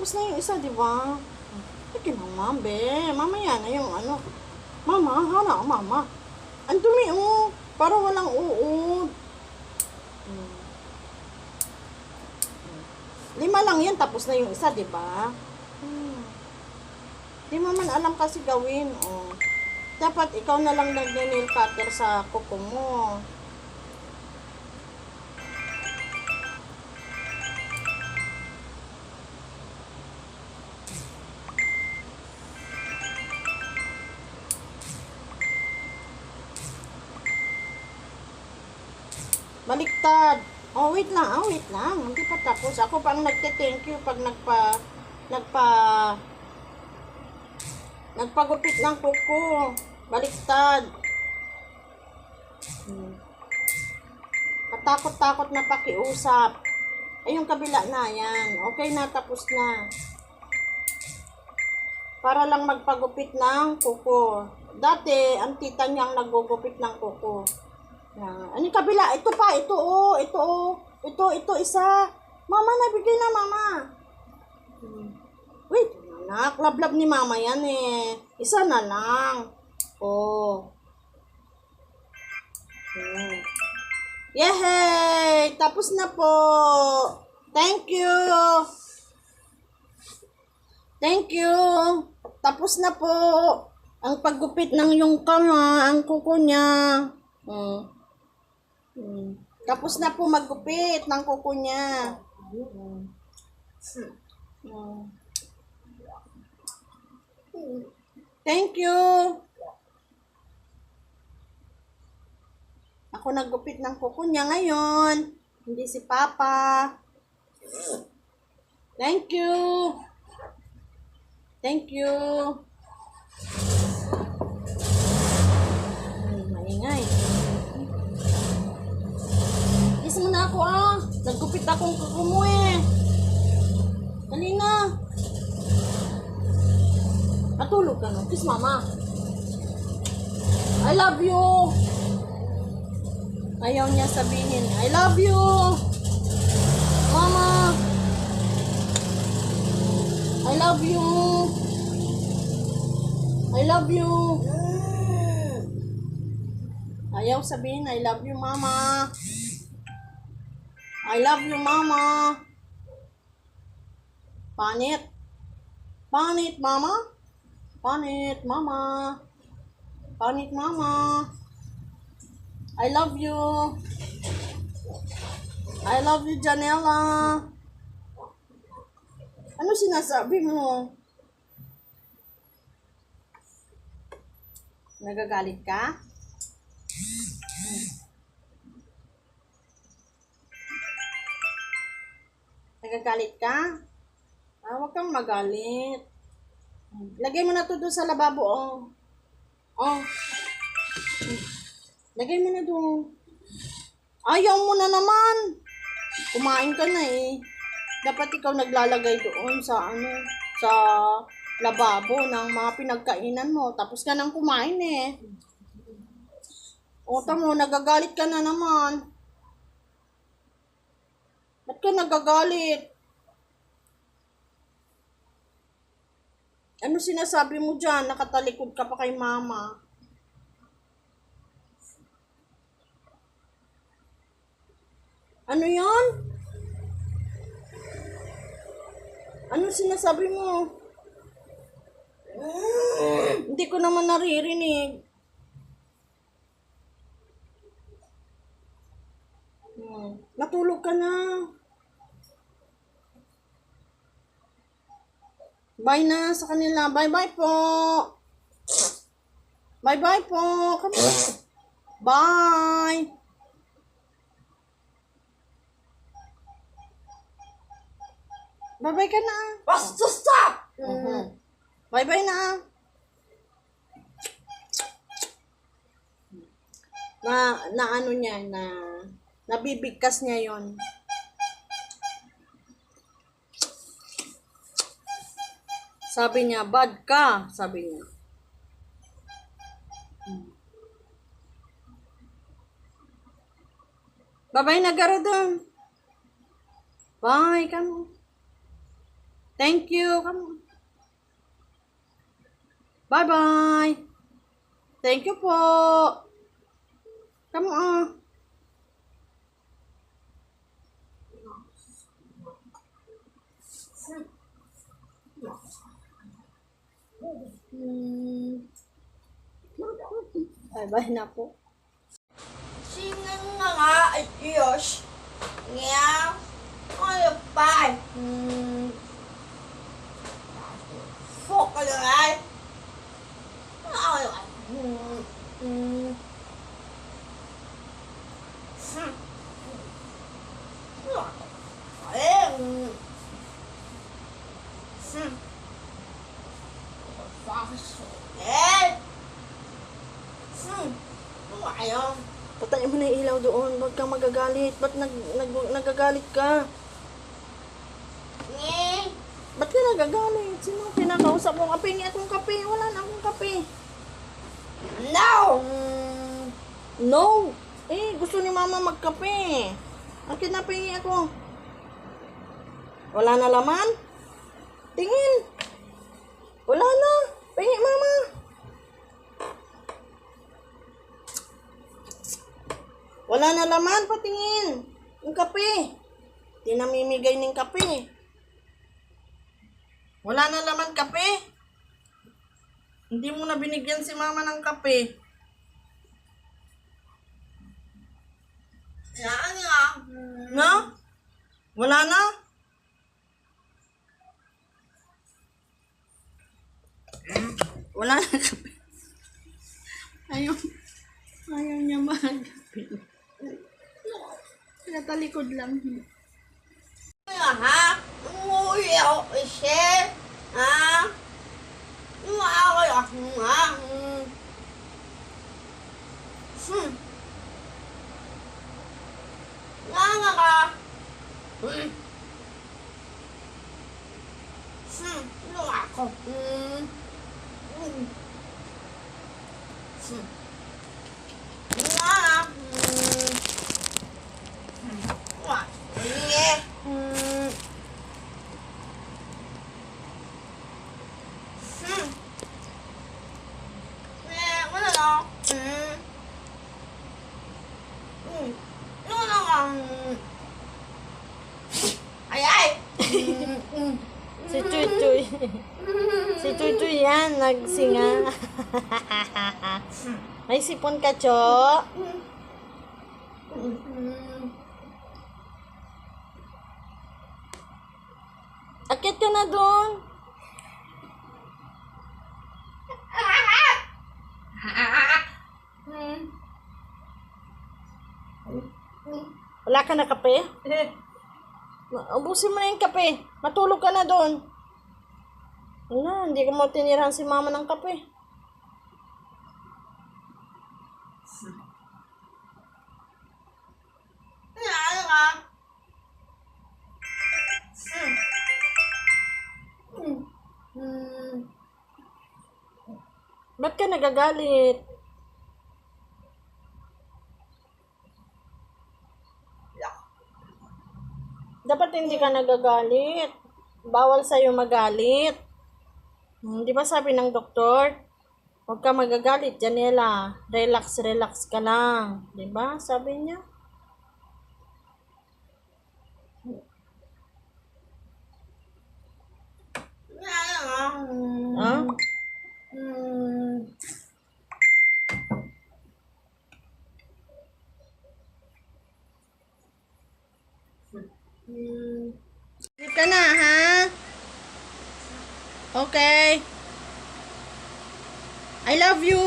tapos na yung isa, di ba? Sige mama, be. Mamaya na yung ano. Mama, hala, mama. Ang dumi, oh. Para walang uod. 5 lang yan, tapos na yung isa, di ba? Di mo man alam kasi gawin, oh. Dapat ikaw na lang nag-nail cutter sa kuko mo. Baliktad. Oh, wait lang. Oh, wait lang. Hindi pa tapos. Ako pa ang nagte-thank you pag nagpagupit ng kuko. Baliktad. Katakot-takot na pakiusap. Ay, yung kabila na yan. Okay na, tapos na. Para lang magpagupit ng kuko. Dati, ang tita niyang nagugupit ng kuko. Yan. Ano yung kabila? Ito pa, ito oh, ito oh. Ito, isa. Mama, nabigay na mama. Wait, anak, lablab ni mama yan eh. Isa na lang. Oh. Yehey! Tapos na po. Thank you. Thank you. Tapos na po. Ang paggupit ng yung kama, ang kuko niya. Tapos na po maggupit ng kuko niya. Thank you. Ako naggupit ng kuko niya ngayon. Hindi si Papa. Thank you. Thank you. Maingay. Kiss mo na ako ah. Naggupit akong kuko mo eh. Dali na. Matulog ka no. Kiss mama. I love you. Ayaw niya sabihin, I love you. Mama. I love you. I love you. Ayaw sabihin, I love you, mama. I love you, mama. Panit. Panit, mama. Panit, mama. Panit, mama. I love you. I love you, Janela. Ano sinasabi mo? Nagagalit ka? Nagagalit ka? Ah, huwag kang magalit. Lagay mo na to doon sa lababo, oh. Oh. Lagay mo na doon. Ayaw mo na naman. Kumain ka na eh. Dapat ikaw naglalagay doon sa sa lababo ng mga pinagkainan mo. Tapos ka nang kumain eh. O tamo, nagagalit ka na naman. Ba't ka nagagalit? Ano sinasabi mo dyan? Nakatalikod ka pa kay mama. Ano yon? Ano sinasabi mo? Hindi ko naman naririnig. Natulog ka na. Bye na sa kanila. Bye-bye po. Bye-bye po. Bye. Bye-bye ka na. Basta stop! Bye-bye na. Na ano niya, nabibigkas niya yon. Sabi niya, bad ka, sabi niya. Bye-bye na, Garodon. Bye, kamo. Thank you. Come. Bye-bye. Thank you po. Come on. Bye-bye na po. Singing mga ayos. Ngayon, ano pa? Fuck ka lang. Ayaw. Patay mo na yung ilaw doon. Huwag kang magagalit. Ba't nagagalit ka? Ba't ka nagagalit? Sino ang pinakausap mo? Kapingi akong kape. Wala na akong kape. No! No! Eh, gusto ni mama magkape. Akin na pingi ako. Wala na laman? Tingin. Wala na. Pingi mama. Wala na laman, patingin. Yung kape. Di namimigay ng kape. Wala na laman kape. Hindi mo na binigyan si mama ng kape. Yan nga. No? Wala na? Wala na kape. Ayaw niya magkape. Natalikod lang. Ha? Umuwi ako kasi. Ha? Umaway ako nga. Nga ka. Ano ako? Nga. Si Chuy Chuy. Si Chuy Chuy yan, nagsinga. May sipon ka, Cho. Akit ka na doon. Wala ka na kape? Ubusin mo na yung kape. Matulog ka na doon. Wala, hindi ka mo tinirahan si mama ng kape. Ano ka? Ba't ka nagagalit? Dapat hindi ka nagagalit. Bawal sa'yo magalit. Di ba sabi ng doktor? Huwag ka magagalit, Janela. Relax, relax ka lang. Di ba? Sabi niya. Ah? Sleep ka na, ha? Okay. I love you.